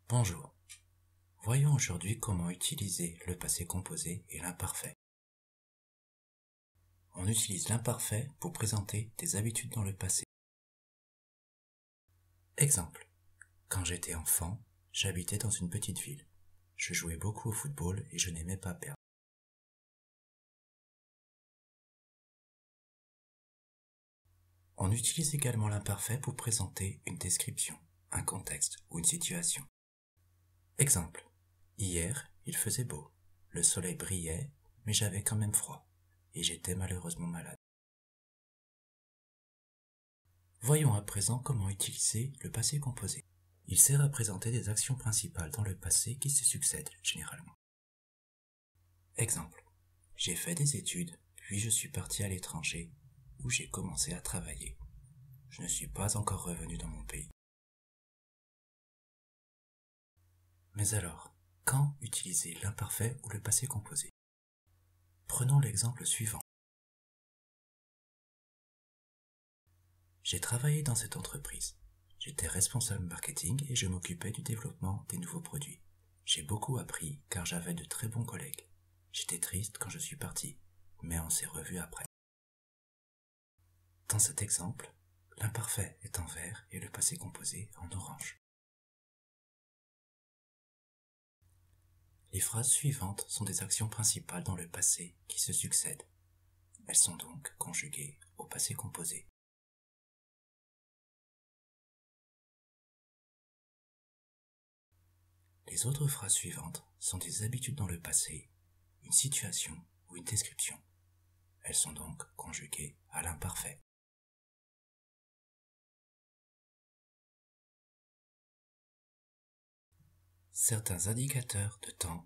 Bonjour. Voyons aujourd'hui comment utiliser le passé composé et l'imparfait. On utilise l'imparfait pour présenter des habitudes dans le passé. Exemple. Quand j'étais enfant, j'habitais dans une petite ville. Je jouais beaucoup au football et je n'aimais pas perdre. On utilise également l'imparfait pour présenter une description, un contexte ou une situation. Exemple. Hier, il faisait beau. Le soleil brillait, mais j'avais quand même froid. Et j'étais malheureusement malade. Voyons à présent comment utiliser le passé composé. Il sert à présenter des actions principales dans le passé qui se succèdent généralement. Exemple. J'ai fait des études, puis je suis parti à l'étranger, où j'ai commencé à travailler. Je ne suis pas encore revenu dans mon pays. Mais alors, quand utiliser l'imparfait ou le passé composé? Prenons l'exemple suivant. J'ai travaillé dans cette entreprise. J'étais responsable marketing et je m'occupais du développement des nouveaux produits. J'ai beaucoup appris car j'avais de très bons collègues. J'étais triste quand je suis parti, mais on s'est revus après. Dans cet exemple, l'imparfait est en vert et le passé composé en orange. Les phrases suivantes sont des actions principales dans le passé qui se succèdent. Elles sont donc conjuguées au passé composé. Les autres phrases suivantes sont des habitudes dans le passé, une situation ou une description. Elles sont donc conjuguées à l'imparfait. Certains indicateurs de temps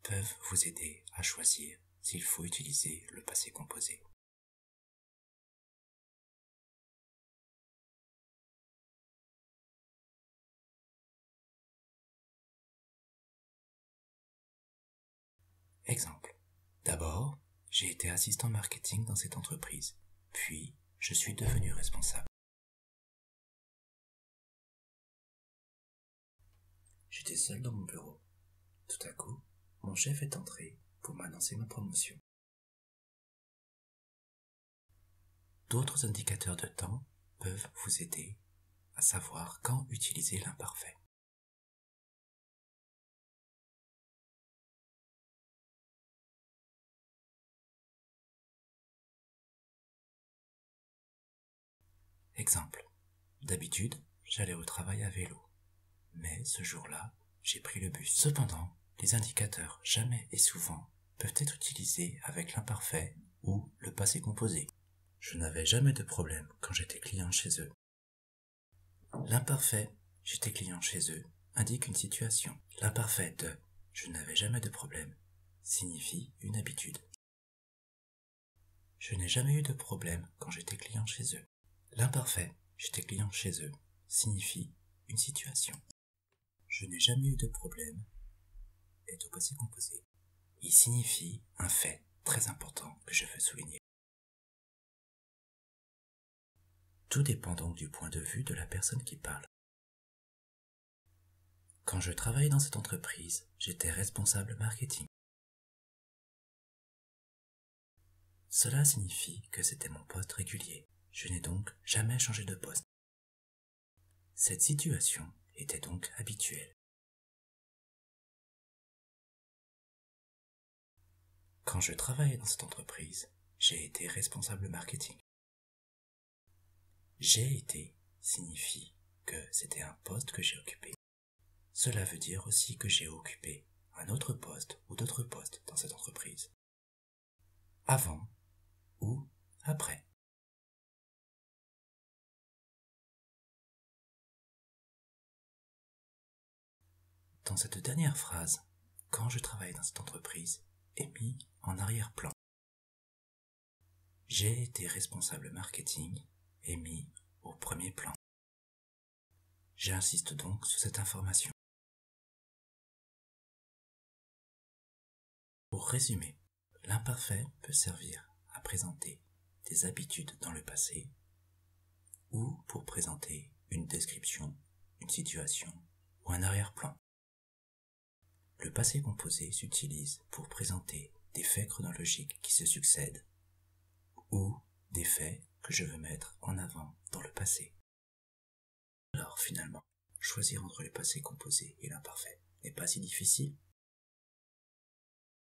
peuvent vous aider à choisir s'il faut utiliser le passé composé. Exemple. D'abord, j'ai été assistant marketing dans cette entreprise, puis je suis devenu responsable. J'étais seul dans mon bureau. Tout à coup, mon chef est entré pour m'annoncer ma promotion. D'autres indicateurs de temps peuvent vous aider à savoir quand utiliser l'imparfait. Exemple. D'habitude, j'allais au travail à vélo. Mais ce jour-là, j'ai pris le bus. Cependant, les indicateurs jamais et souvent peuvent être utilisés avec l'imparfait ou le passé composé. Je n'avais jamais de problème quand j'étais client chez eux. L'imparfait j'étais client chez eux indique une situation. L'imparfait de je n'avais jamais de problème signifie une habitude. Je n'ai jamais eu de problème quand j'étais client chez eux. L'imparfait j'étais client chez eux signifie une situation. Je n'ai jamais eu de problème est au passé composé. Il signifie un fait très important que je veux souligner. Tout dépend donc du point de vue de la personne qui parle. Quand je travaillais dans cette entreprise, j'étais responsable marketing. Cela signifie que c'était mon poste régulier. Je n'ai donc jamais changé de poste. Cette situation était donc habituelle. Quand je travaillais dans cette entreprise, j'ai été responsable marketing. J'ai été signifie que c'était un poste que j'ai occupé. Cela veut dire aussi que j'ai occupé un autre poste ou d'autres postes dans cette entreprise. Avant ou après. Dans cette dernière phrase, quand je travaillais dans cette entreprise, est mis en arrière-plan. J'ai été responsable marketing est mis au premier plan. J'insiste donc sur cette information. Pour résumer, l'imparfait peut servir à présenter des habitudes dans le passé ou pour présenter une description, une situation ou un arrière-plan. Le passé composé s'utilise pour présenter des faits chronologiques qui se succèdent ou des faits que je veux mettre en avant dans le passé. Alors finalement, choisir entre le passé composé et l'imparfait n'est pas si difficile.